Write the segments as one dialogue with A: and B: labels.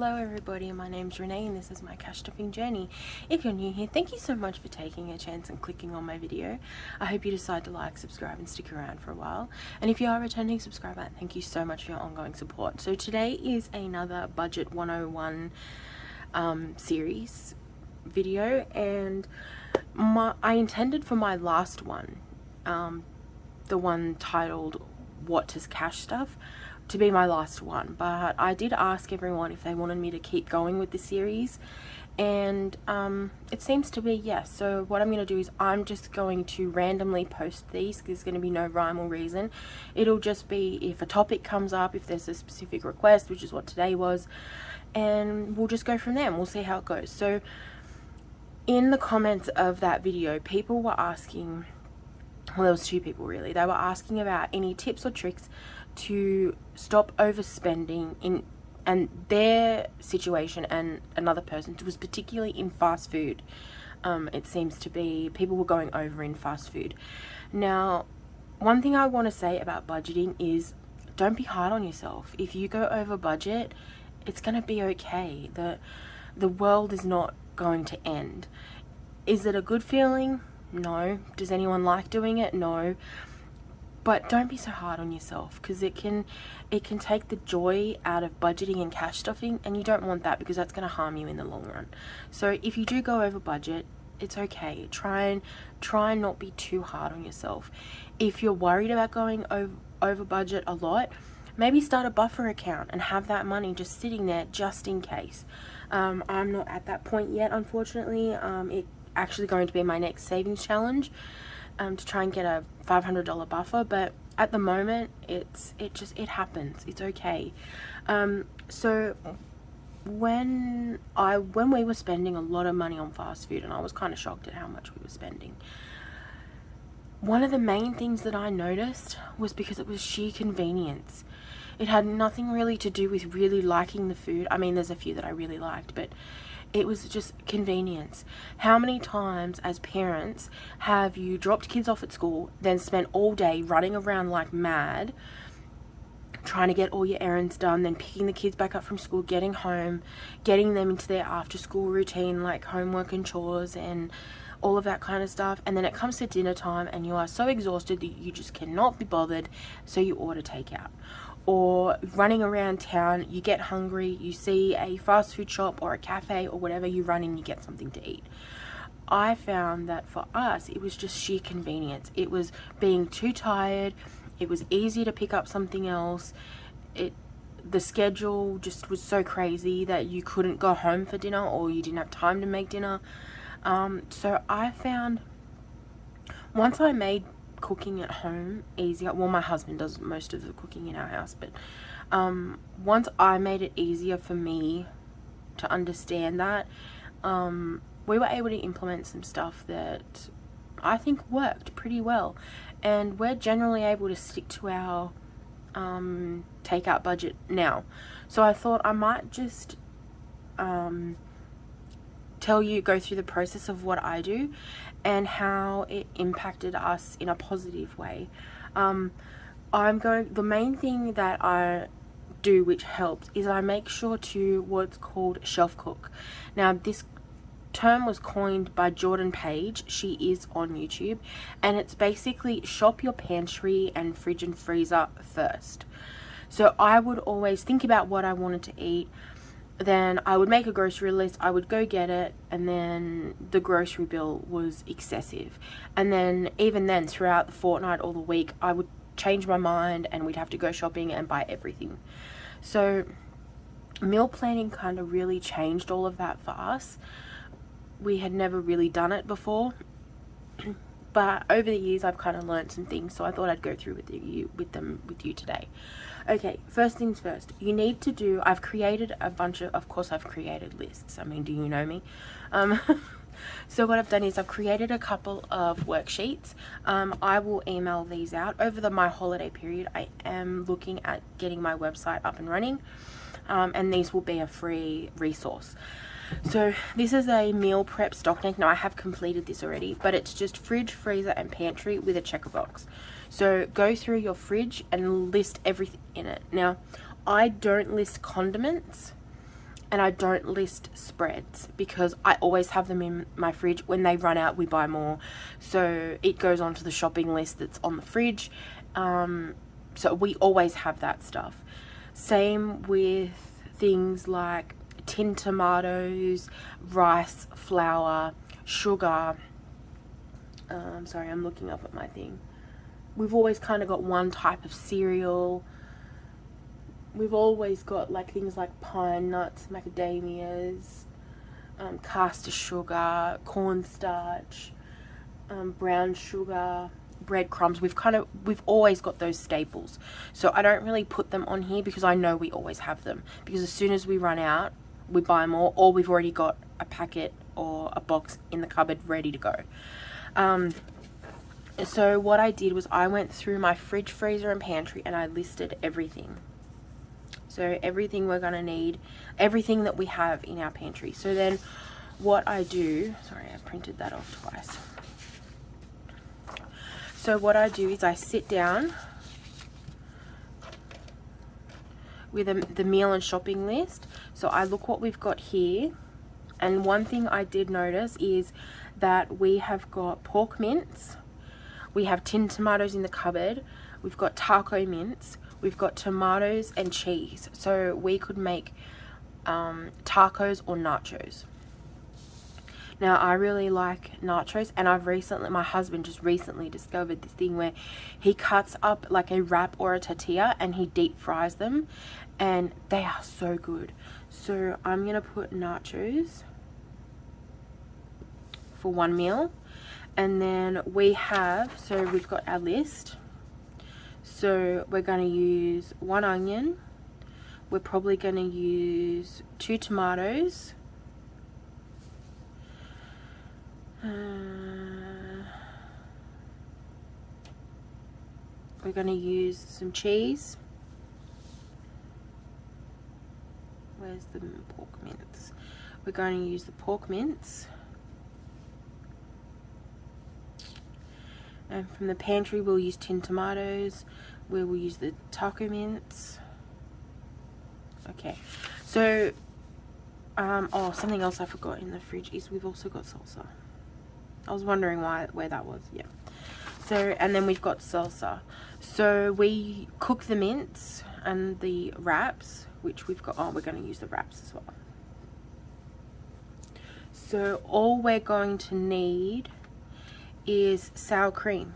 A: Hello everybody, my name's Renee and this is my cash stuffing journey. If you're new here, thank you so much for taking a chance and clicking on my video. I hope you decide to like, subscribe and stick around for a while. And if you are a returning subscriber, thank you so much for your ongoing support. So today is another Budget 101 series video, and I intended for my last one, the one titled What Does Cash Stuff, to be my last one, but I did ask everyone if they wanted me to keep going with the series, and it seems to be yes. So what I'm going to do is I'm just going to randomly post these. There's going to be no rhyme or reason. It'll just be if a topic comes up, if there's a specific request, which is what today was, and we'll just go from there and we'll see how it goes. So in the comments of that video, people were asking, well, there was two people really, they were asking about any tips or tricks to stop overspending in, and their situation and another person's was particularly in fast food. It seems to be people were going over in fast food. Now, one thing I want to say about budgeting is don't be hard on yourself. If you go over budget, it's going to be okay. The world is not going to end. Is it a good feeling? No. Does anyone like doing it? No. But don't be so hard on yourself, because it can take the joy out of budgeting and cash stuffing, and you don't want that because that's going to harm you in the long run. So if you do go over budget, it's okay. Try and not be too hard on yourself. If you're worried about going over budget a lot, maybe start a buffer account and have that money just sitting there just in case. I'm not at that point yet, unfortunately. It's actually going to be my next savings challenge. To try and get a $500 buffer, but at the moment it happens. It's okay. So when we were spending a lot of money on fast food, and I was kind of shocked at how much we were spending, one of the main things that I noticed was because it was sheer convenience. It had nothing really to do with really liking the food. I mean, there's a few that I really liked, but it was just convenience. How many times as parents have you dropped kids off at school, then spent all day running around like mad, trying to get all your errands done, then picking the kids back up from school, getting home, getting them into their after school routine like homework and chores and all of that kind of stuff, and then it comes to dinner time and you are so exhausted that you just cannot be bothered, so you order takeout. Or running around town, you get hungry, you see a fast food shop or a cafe or whatever, you run in, you get something to eat. I found that for us, it was just sheer convenience. It was being too tired, it was easy to pick up something else, the schedule just was so crazy that you couldn't go home for dinner, or you didn't have time to make dinner. So I found once I made cooking at home easier, well, my husband does most of the cooking in our house, but once I made it easier for me to understand that, we were able to implement some stuff that I think worked pretty well, and we're generally able to stick to our takeout budget now. So I thought I might just go through the process of what I do and how it impacted us in a positive way. The main thing that I do which helps is I make sure to what's called shelf cook. Now, this term was coined by Jordan Page. She is on YouTube, and it's basically shop your pantry and fridge and freezer first. So I would always think about what I wanted to eat, then I would make a grocery list, I would go get it, and then the grocery bill was excessive. And then even then, throughout the fortnight or the week, I would change my mind and we'd have to go shopping and buy everything. So meal planning kind of really changed all of that for us. We had never really done it before, but over the years I've kind of learned some things, so I thought I'd go through with you today. Okay, first things first, you need to do, I've created a bunch of course I've created lists. I mean, do you know me? So what I've done is I've created a couple of worksheets. I will email these out over my holiday period. I am looking at getting my website up and running, and these will be a free resource. So this is a meal prep stock tank. Now, I have completed this already, but it's just fridge, freezer and pantry with a checker box. So go through your fridge and list everything in it. Now, I don't list condiments and I don't list spreads because I always have them in my fridge. When they run out, we buy more. So it goes onto the shopping list that's on the fridge. So we always have that stuff. Same with things like tinned tomatoes, rice, flour, sugar. Sorry, I'm looking up at my thing. We've always kind of got one type of cereal. We've always got like things like pine nuts, macadamias, caster sugar, cornstarch, brown sugar, breadcrumbs. We've always got those staples. So I don't really put them on here because I know we always have them. Because as soon as we run out, we buy more, or we've already got a packet or a box in the cupboard ready to go. So what I did was I went through my fridge, freezer and pantry and I listed everything. So everything we're going to need, everything that we have in our pantry. So then what I do, sorry, I printed that off twice. So what I do is I sit down with the meal and shopping list. So I look what we've got here. And one thing I did notice is that we have got pork mince. We have tinned tomatoes in the cupboard. We've got taco mince. We've got tomatoes and cheese. So we could make tacos or nachos. Now I really like nachos, and my husband just recently discovered this thing where he cuts up like a wrap or a tortilla and he deep fries them, and they are so good. So I'm gonna put nachos for one meal. And then we've got our list. So we're going to use 1 onion. We're probably going to use 2 tomatoes. We're going to use some cheese. Where's the pork mince? We're going to use the pork mince. And from the pantry, we'll use tinned tomatoes. We will use the taco mince. Okay, so something else I forgot in the fridge is we've also got salsa. I was wondering where that was. Yeah. So, and then we've got salsa. So we cook the mince and the wraps, which we've got. Oh, we're going to use the wraps as well. So all we're going to need is sour cream.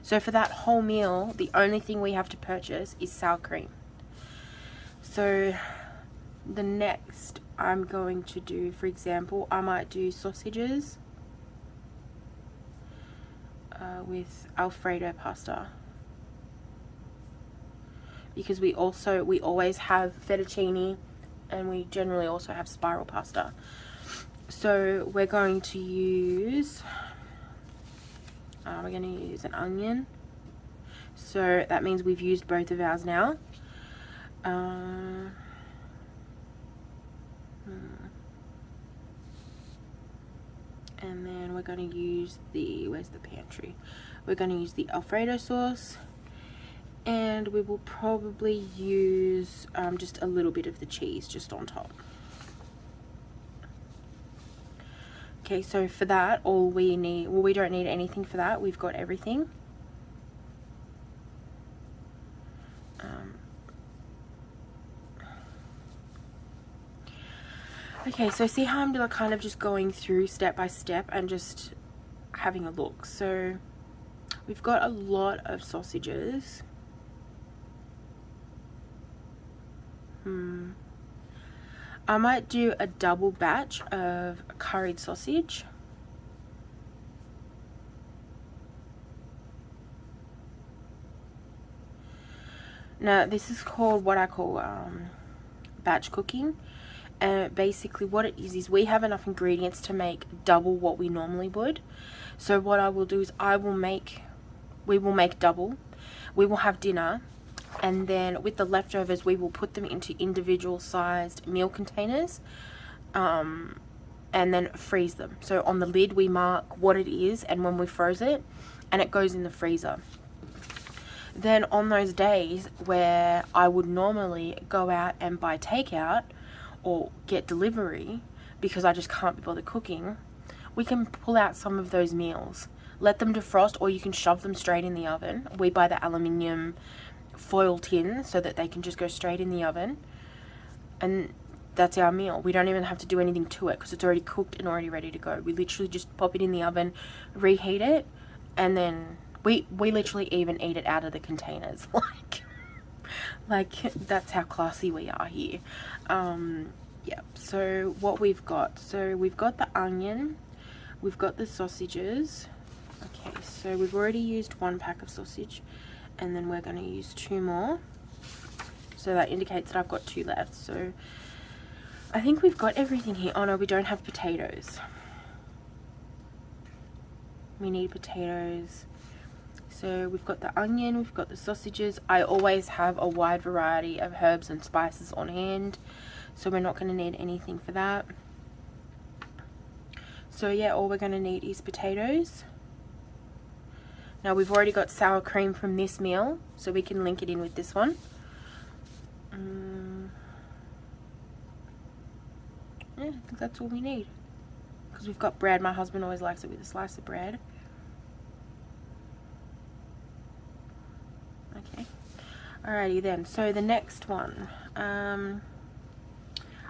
A: So for that whole meal, the only thing we have to purchase is sour cream. So the next I'm going to do, for example, I might do sausages with Alfredo pasta, because we always have fettuccine, and we generally also have spiral pasta. So we're going to use an onion. So that means we've used both of ours now. And then we're going to use where's the pantry? We're going to use the Alfredo sauce, and we will probably use just a little bit of the cheese just on top. Okay, so for that, all we need, well, we don't need anything for that. We've got everything. Okay, so see how I'm kind of just going through step by step and just having a look. So we've got a lot of sausages. I might do a double batch of curried sausage. Now this is called what I call batch cooking. And basically what it is we have enough ingredients to make double what we normally would. So what I will do is we will make double. We will have dinner, and then with the leftovers we will put them into individual sized meal containers, and then freeze them. So on the lid we mark what it is and when we froze it, and it goes in the freezer. Then on those days where I would normally go out and buy takeout or get delivery because I just can't be bothered cooking, we can pull out some of those meals, let them defrost, or you can shove them straight in the oven. We buy the aluminium foil tin so that they can just go straight in the oven, and that's our meal. We don't even have to do anything to it because it's already cooked and already ready to go. We literally just pop it in the oven, reheat it, and then we literally even eat it out of the containers. like that's how classy we are here. Yeah, so what we've got, so we've got the onion, we've got the sausages. Okay, so we've already used 1 pack of sausage, and then we're going to use 2 more, so that indicates that I've got 2 left. So I think we've got everything here. Oh no, we don't have potatoes. We need potatoes. So we've got the onion, we've got the sausages. I always have a wide variety of herbs and spices on hand, so we're not going to need anything for that. So yeah, all we're going to need is potatoes. Now we've already got sour cream from this meal, so we can link it in with this one. Yeah, I think that's all we need. Because we've got bread. My husband always likes it with a slice of bread. Okay. Alrighty then. So the next one.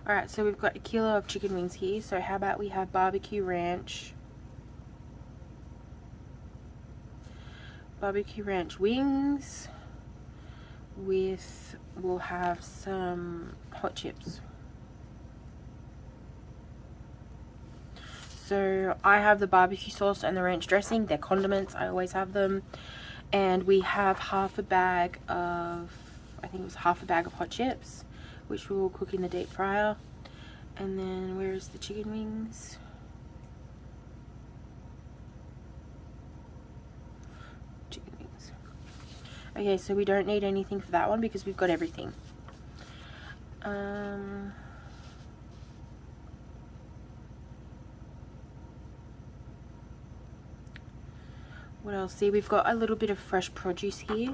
A: Alright, so we've got a kilo of chicken wings here. So how about we have barbecue ranch. Barbecue ranch wings with, we'll have some hot chips. So I have the barbecue sauce and the ranch dressing. They're condiments. I always have them. And we have half a bag of, I think it was half a bag of hot chips, which we will cook in the deep fryer. And then where is the chicken wings? Chicken wings. Okay, so we don't need anything for that one because we've got everything. What else? See, we've got a little bit of fresh produce here,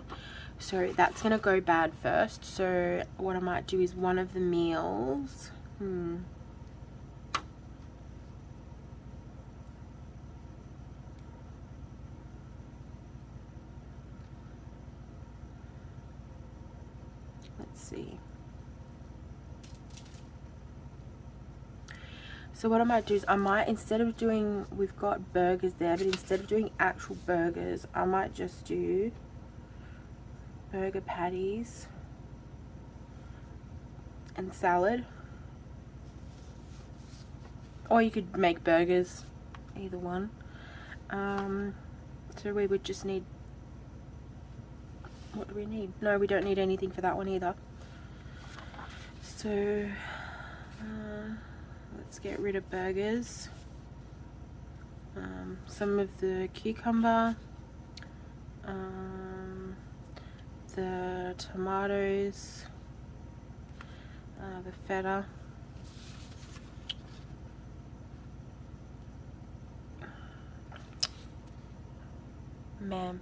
A: so that's gonna go bad first. So what I might do is one of the meals, let's see. So what I might do is I might, instead of doing, we've got burgers there, but instead of doing actual burgers, I might just do burger patties and salad. Or you could make burgers, either one. So we would just need, what do we need? No, we don't need anything for that one either. So let's get rid of burgers. Some of the cucumber, the tomatoes, the feta. Ma'am.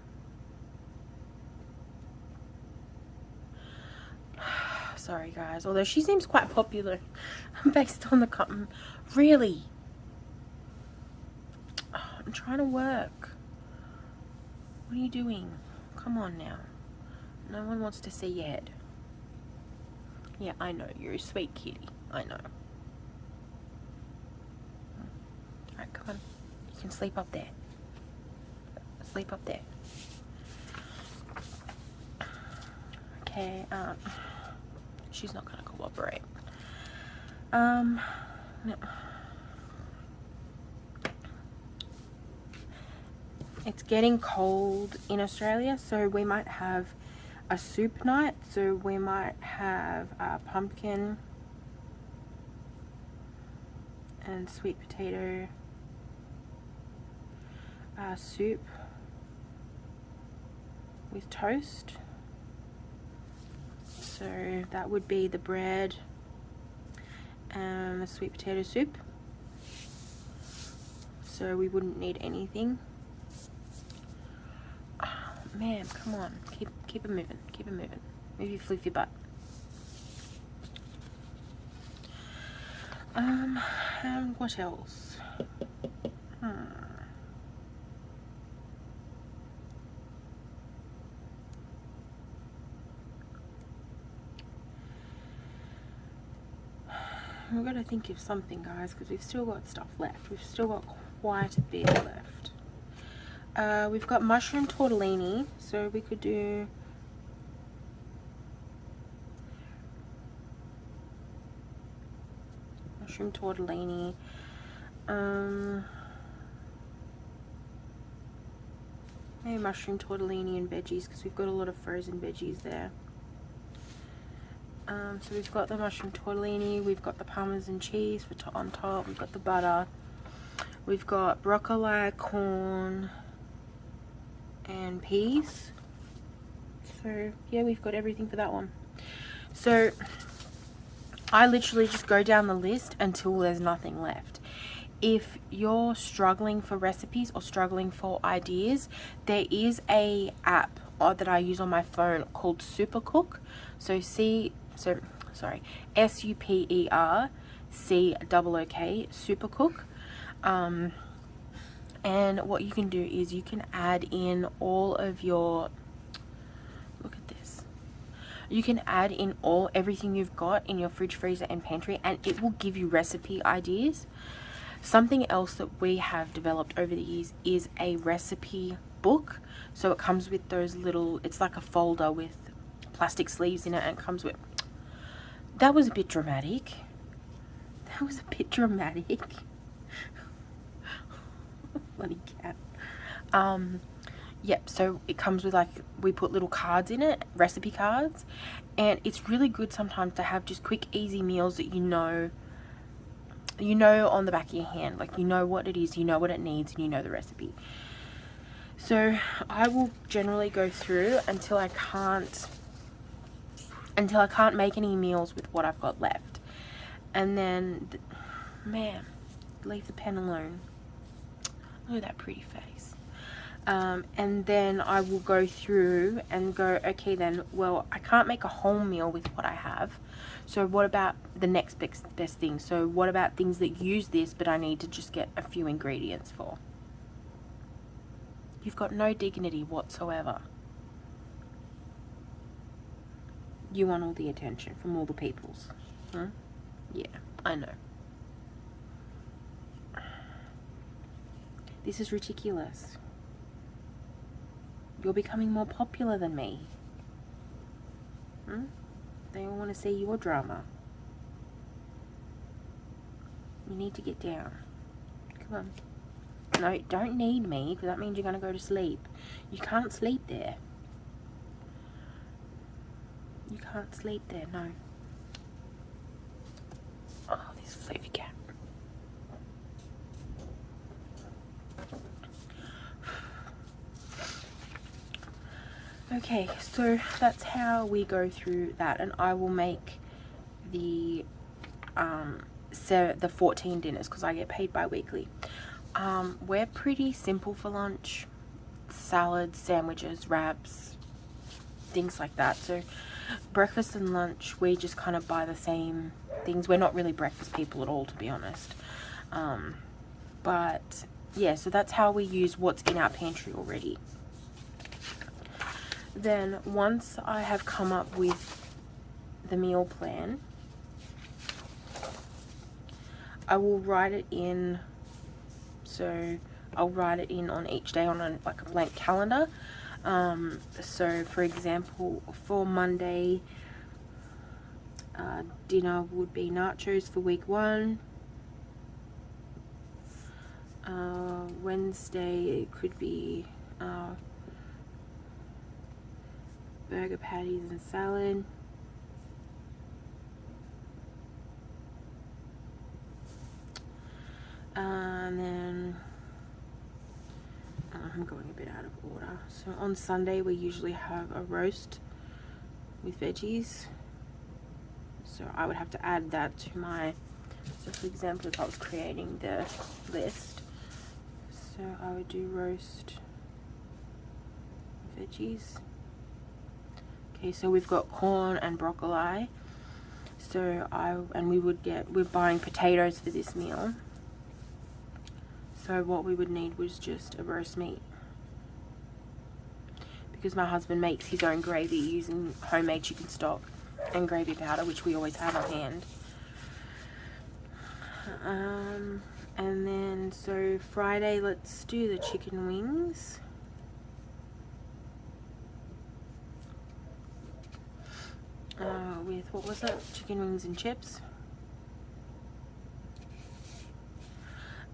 A: Sorry guys, although she seems quite popular based on the cotton. Really? Oh, I'm trying to work. What are you doing? Come on now. No one wants to see your head. Yeah, I know. You're a sweet kitty. I know. Alright, come on. You can sleep up there. Sleep up there. Okay, she's not gonna cooperate. No. It's getting cold in Australia, so we might have a soup night. So we might have pumpkin and sweet potato soup with toast. So that would be the bread and the sweet potato soup. So we wouldn't need anything. ma'am, come on. Keep it moving. Keep it moving. Move your floofy butt. And what else? We've got to think of something, guys, because we've still got stuff left. We've still got quite a bit left. We've got mushroom tortellini, so we could do mushroom tortellini. Maybe mushroom tortellini and veggies, because we've got a lot of frozen veggies there. So we've got the mushroom tortellini, we've got the parmesan cheese on top, we've got the butter, we've got broccoli, corn, and peas. So yeah, we've got everything for that one. So I literally just go down the list until there's nothing left. If you're struggling for recipes or struggling for ideas, there is a app that I use on my phone called Supercook. So SUPERCOOK, Supercook. And what you can do is you can add in all of your, look at this, you can add in everything you've got in your fridge, freezer and pantry, and it will give you recipe ideas. Something else that we have developed over the years is a recipe book. So it comes with those little, it's like a folder with plastic sleeves in it, and it comes with, that was a bit dramatic. That was a bit dramatic. Bloody cat. Yep, so it comes with, like, we put little cards in it, recipe cards, and it's really good sometimes to have just quick, easy meals that you know on the back of your hand. Like, you know what it is, you know what it needs, and you know the recipe. So I will generally go through until I can't make any meals with what I've got left. And then, man, leave the pen alone. Look at that pretty face. And then I will go through and go, okay then, well, I can't make a whole meal with what I have. So what about the next best thing? So what about things that use this, but I need to just get a few ingredients for? You've got no dignity whatsoever. You want all the attention from all the peoples. Huh? Yeah, I know. This is ridiculous. You're becoming more popular than me. They all want to see your drama. You need to get down. Come on. No, don't need me, because that means you're going to go to sleep. You can't sleep there. You can't sleep there, no. Oh, this fluffy cat. Okay, so that's how we go through that, and I will make the 14 dinners, because I get paid bi-weekly. We're pretty simple for lunch. Salads, sandwiches, wraps, things like that. So breakfast and lunch, we just kind of buy the same things. We're not really breakfast people at all, to be honest. But yeah, so that's how we use what's in our pantry already. Then once I have come up with the meal plan, I will write it in. So I'll write it in on each day on like a blank calendar. So for example, for Monday, dinner would be nachos for week 1. Wednesday it could be burger patties and salad. And then I'm going a bit out of order. So on Sunday we usually have a roast with veggies. So I would have to add that to my, so for example, if I was creating the list, so I would do roast veggies. Okay, so we've got corn and broccoli. So we're buying potatoes for this meal. So what we would need was just a roast meat, because my husband makes his own gravy using homemade chicken stock and gravy powder, which we always have on hand. And then so Friday, let's do the chicken wings. With, what was it? Chicken wings and chips.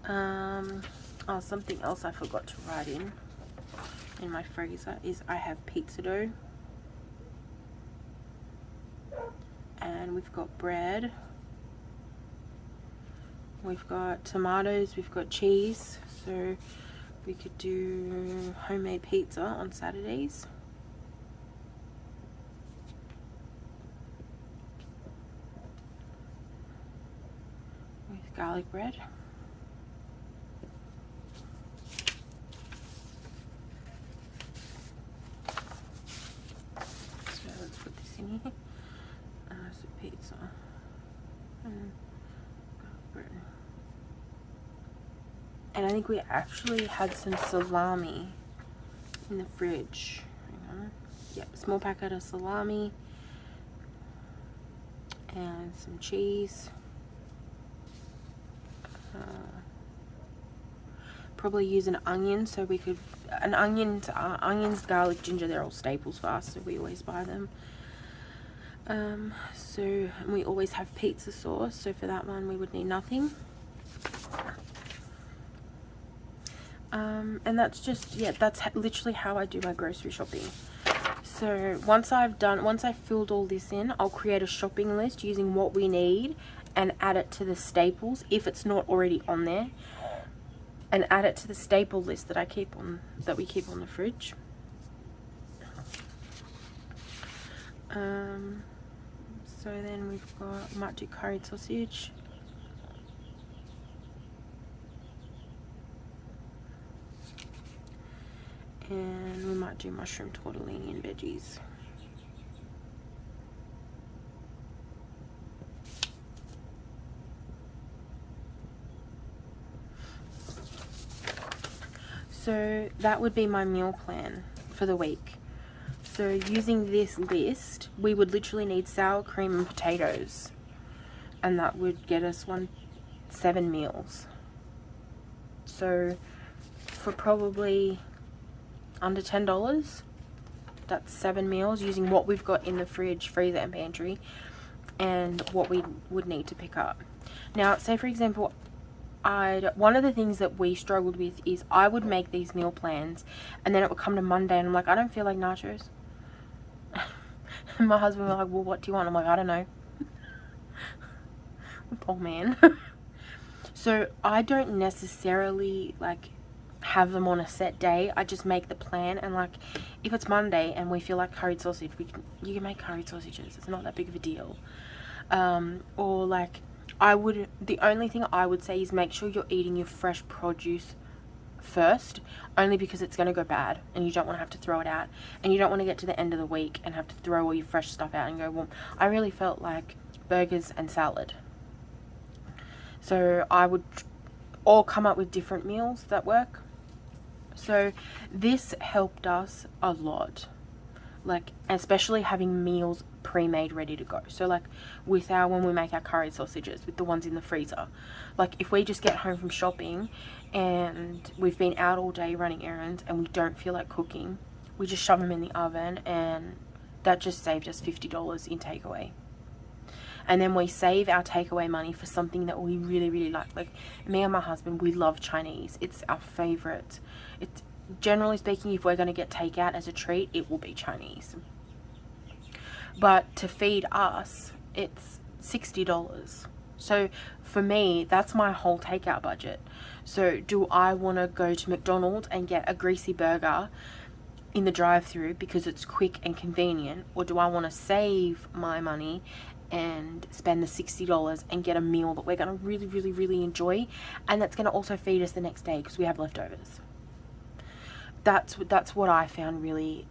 A: Oh, something else I forgot to write in my freezer is I have pizza dough. And we've got bread. We've got tomatoes, we've got cheese. So we could do homemade pizza on Saturdays. With garlic bread. So let's put this in here. So pizza and garlic bread. And I think we actually had some salami in the fridge. Hang on. Yep, small packet of salami and some cheese. Probably use an onion, so we could onions, garlic, ginger. They're all staples for us, so we always buy them. So we always have pizza sauce. So for that one, we would need nothing. And that's just, yeah, that's literally how I do my grocery shopping. So once I've filled all this in, I'll create a shopping list using what we need and add it to the staples if it's not already on there, and add it to the staple list that we keep on the fridge. So then we've got, might do curried sausage. And we might do mushroom tortellini and veggies. So that would be my meal plan for the week. So using this list, we would literally need sour cream and potatoes, and that would get us 7 meals. So for probably under $10, that's 7 meals using what we've got in the fridge, freezer and pantry, and what we would need to pick up. Now, say for example, one of the things that we struggled with is I would make these meal plans and then it would come to Monday and I'm like, I don't feel like nachos. And my husband was like, well, what do you want? I'm like, I don't know. Poor man. So I don't necessarily like have them on a set day. I just make the plan, and like if it's Monday and we feel like curried sausage, you can make curried sausages. It's not that big of a deal. Or like the only thing I would say is make sure you're eating your fresh produce first, only because it's going to go bad and you don't want to have to throw it out, and you don't want to get to the end of the week and have to throw all your fresh stuff out and go, well, I really felt like burgers and salad. So I would all come up with different meals that work. So this helped us a lot, like especially having meals pre-made ready to go. So like when we make our curry sausages with the ones in the freezer, like if we just get home from shopping and we've been out all day running errands and we don't feel like cooking, we just shove them in the oven, and that just saved us $50 in takeaway. And then we save our takeaway money for something that we really, really like. Like me and my husband, we love Chinese. It's our favorite. It's, generally speaking, if we're going to get takeout as a treat, it will be Chinese. But to feed us, it's $60. So for me, that's my whole takeout budget. So do I want to go to McDonald's and get a greasy burger in the drive-thru because it's quick and convenient, or do I want to save my money and spend the $60 and get a meal that we're going to really, really, really enjoy, and that's going to also feed us the next day because we have leftovers? That's what I found really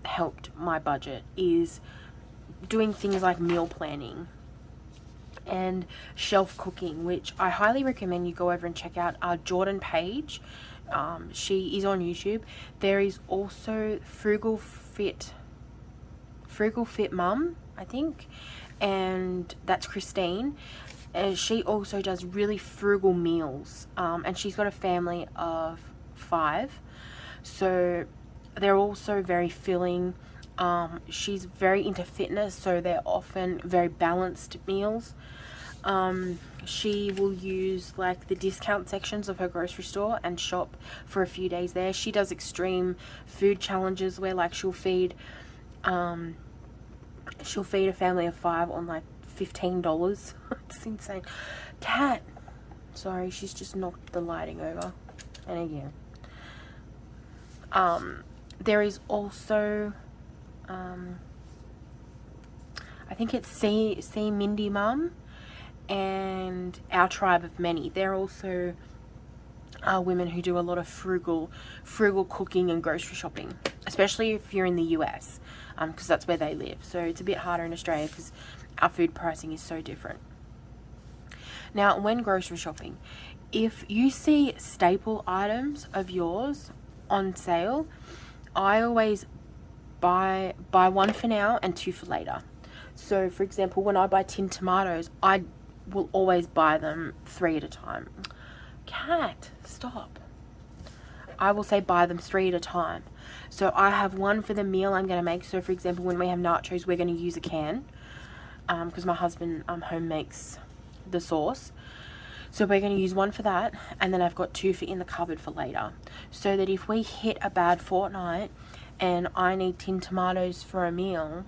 A: helped my budget is doing things like meal planning and shelf cooking, which I highly recommend you go over and check out Jordan Page. She is on YouTube. There is also Frugal Fit Mum, I think, and that's Christine. And she also does really frugal meals, and she's got a family of 5, so they're also very filling. She's very into fitness, so they're often very balanced meals. She will use like the discount sections of her grocery store and shop for a few days there. She does extreme food challenges where like she'll feed a family of 5 on like $15. It's insane. Cat, sorry, she's just knocked the lighting over. And again, there is also I think it's See Mindy Mum and Our Tribe of Many. They're also women who do a lot of frugal cooking and grocery shopping, especially if you're in the US, because that's where they live. So it's a bit harder in Australia because our food pricing is so different. Now, when grocery shopping, if you see staple items of yours on sale, I always buy 1 for now and 2 for later. So for example, when I buy tin tomatoes, I will always buy them 3 at a time. Cat, stop. I will say buy them 3 at a time. So I have 1 for the meal I'm going to make. So for example, when we have nachos, we're going to use a can, because my husband home makes the sauce. So we're going to use 1 for that, and then I've got 2 for in the cupboard for later, so that if we hit a bad fortnight and I need tin tomatoes for a meal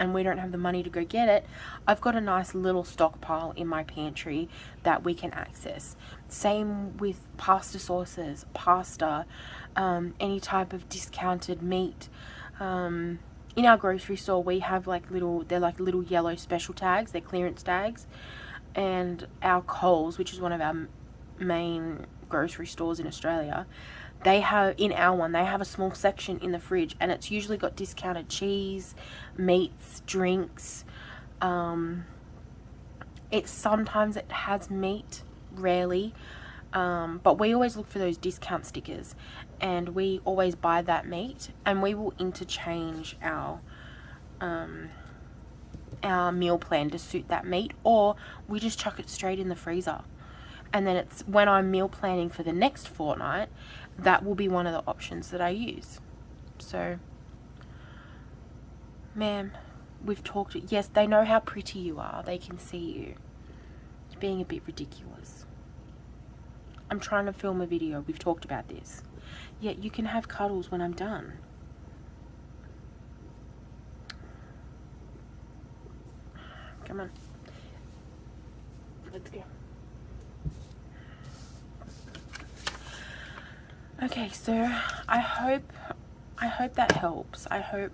A: and we don't have the money to go get it, I've got a nice little stockpile in my pantry that we can access. Same with pasta sauces, pasta, any type of discounted meat. In our grocery store, we have they're like little yellow special tags, they're clearance tags. And our Coles, which is one of our main grocery stores in Australia, they have a small section in the fridge, and it's usually got discounted cheese, meats, drinks. Sometimes it has meat, rarely, but we always look for those discount stickers, and we always buy that meat, and we will interchange our meal plan to suit that meat, or we just chuck it straight in the freezer. And then it's when I'm meal planning for the next fortnight, that will be one of the options that I use. So, ma'am, we've talked. Yes, they know how pretty you are. They can see you. You're being a bit ridiculous. I'm trying to film a video. We've talked about this. Yet you can have cuddles when I'm done. Come on. Let's go. Okay, so I hope that helps. I hope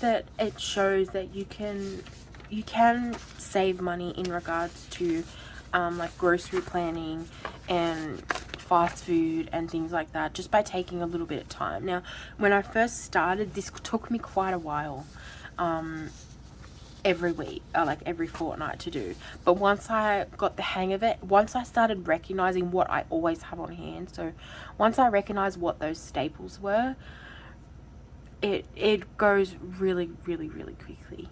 A: that it shows that you can save money in regards to like grocery planning and fast food and things like that, just by taking a little bit of time. Now, when I first started, this took me quite a while. Every week, like every fortnight to do. But once I got the hang of it, once I started recognizing what I always have on hand, so once I recognized what those staples were, it goes really, really, really quickly.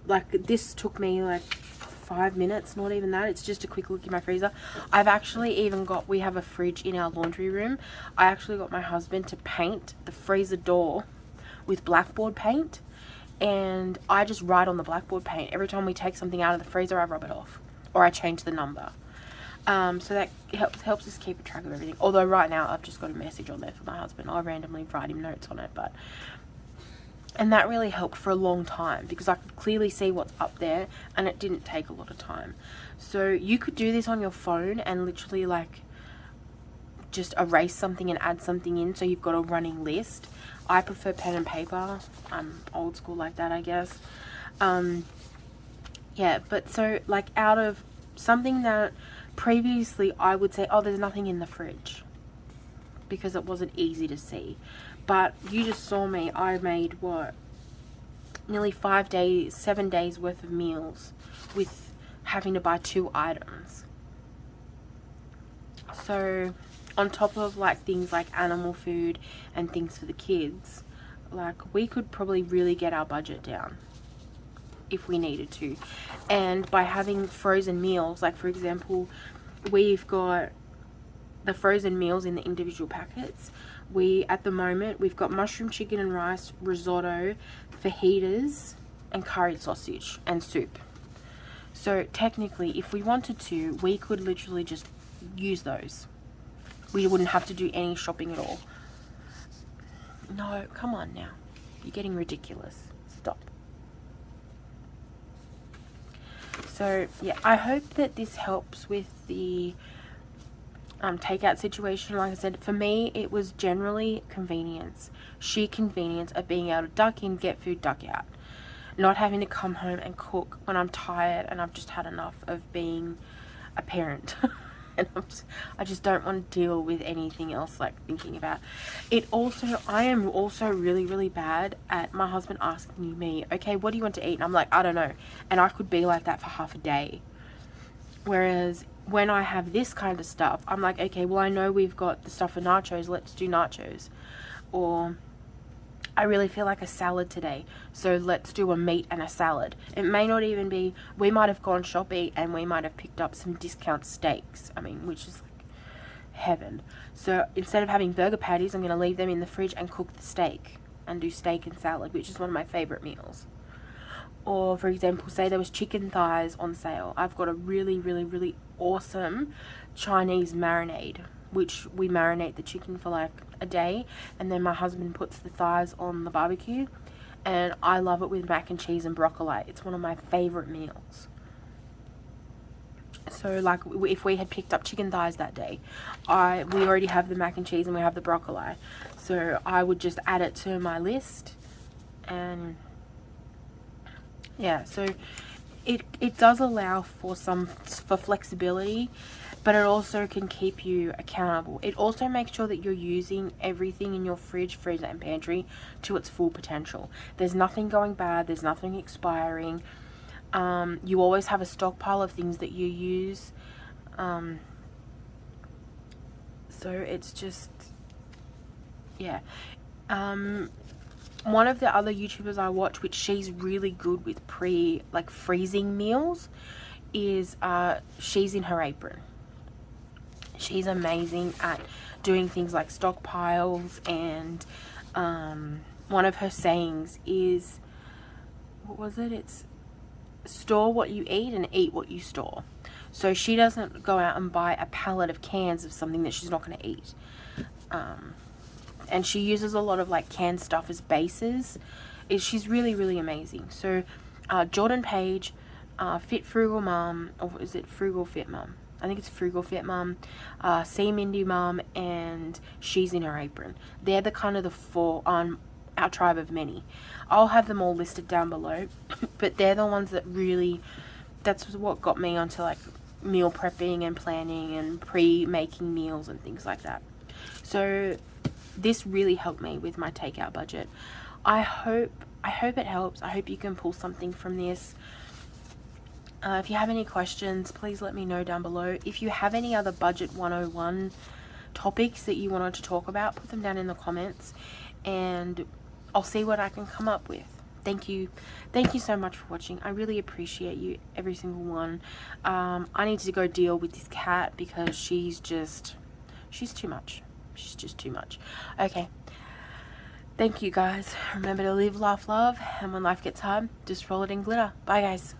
A: Like this took me like 5 minutes, not even that. It's just a quick look in my freezer. I've actually even we have a fridge in our laundry room. I actually got my husband to paint the freezer door with blackboard paint. And I just write on the blackboard paint. Every time we take something out of the freezer, I rub it off. Or I change the number. So that helps us keep a track of everything. Although right now, I've just got a message on there for my husband. I'll randomly write him notes on it. And that really helped for a long time, because I could clearly see what's up there, and it didn't take a lot of time. So you could do this on your phone and literally like just erase something and add something in, so you've got a running list. I prefer pen and paper. I'm old school like that, I guess. Yeah, but so like out of something that previously I would say, oh, there's nothing in the fridge, because it wasn't easy to see. But you just saw me. I made what? Nearly 5 days, 7 days worth of meals with having to buy 2 items. So on top of like things like animal food and things for the kids, like we could probably really get our budget down if we needed to. And by having frozen meals, like for example, we've got the frozen meals in the individual packets. At the moment we've got mushroom, chicken and rice, risotto, fajitas and curry sausage and soup. So technically, if we wanted to, we could literally just use those. We wouldn't have to do any shopping at all. No, come on now. You're getting ridiculous. Stop. So yeah, I hope that this helps with the takeout situation. Like I said, for me it was generally convenience, sheer convenience of being able to duck in, get food, duck out, not having to come home and cook when I'm tired and I've just had enough of being a parent. And I just don't want to deal with anything else, like thinking about it. Also, I am also really bad at my husband asking me, okay, what do you want to eat? And I'm like, I don't know. And I could be like that for half a day. Whereas when I have this kind of stuff, I'm like, okay, well, I know we've got the stuff for nachos, let's do nachos. Or I really feel like a salad today, so let's do a meat and a salad. It may not even be, we might have gone shopping and we might have picked up some discount steaks, I mean, which is like heaven. So instead of having burger patties, I'm going to leave them in the fridge and cook the steak and do steak and salad, which is one of my favorite meals. Or for example, say there was chicken thighs on sale. I've got a really awesome Chinese marinade, which we marinate the chicken for like a day, and then my husband puts the thighs on the barbecue, and I love it with mac and cheese and broccoli. It's one of my favorite meals. So like if we had picked up chicken thighs that day, we already have the mac and cheese and we have the broccoli, so I would just add it to my list. And yeah, so it does allow for flexibility, but it also can keep you accountable. It also makes sure that you're using everything in your fridge, freezer and pantry to its full potential. There's nothing going bad, there's nothing expiring. You always have a stockpile of things that you use. So it's just, yeah. One of the other YouTubers I watch, which she's really good with freezing meals, is She's in Her Apron. She's amazing at doing things like stockpiles, and one of her sayings is, what was it? It's store what you eat and eat what you store. So she doesn't go out and buy a pallet of cans of something that she's not going to eat. And she uses a lot of like canned stuff as bases. She's really amazing. So Jordan Page, Fit Frugal Mum, or is it Frugal Fit Mum? I think it's Frugal Fit Mum, See Mindy Mum, and She's in Her Apron. They're the kind of the 4 on our tribe of many. I'll have them all listed down below, but they're the ones that really, that's what got me onto like meal prepping and planning and pre-making meals and things like that. So this really helped me with my takeout budget. I hope it helps. I hope you can pull something from this. If you have any questions, please let me know down below. If you have any other budget 101 topics that you wanted to talk about, put them down in the comments and I'll see what I can come up with. Thank you so much for watching. I really appreciate you, every single one. I need to go deal with this cat because she's too much. She's just too much. Okay, thank you guys. Remember to live, laugh, love, and when life gets hard, just roll it in glitter. Bye guys.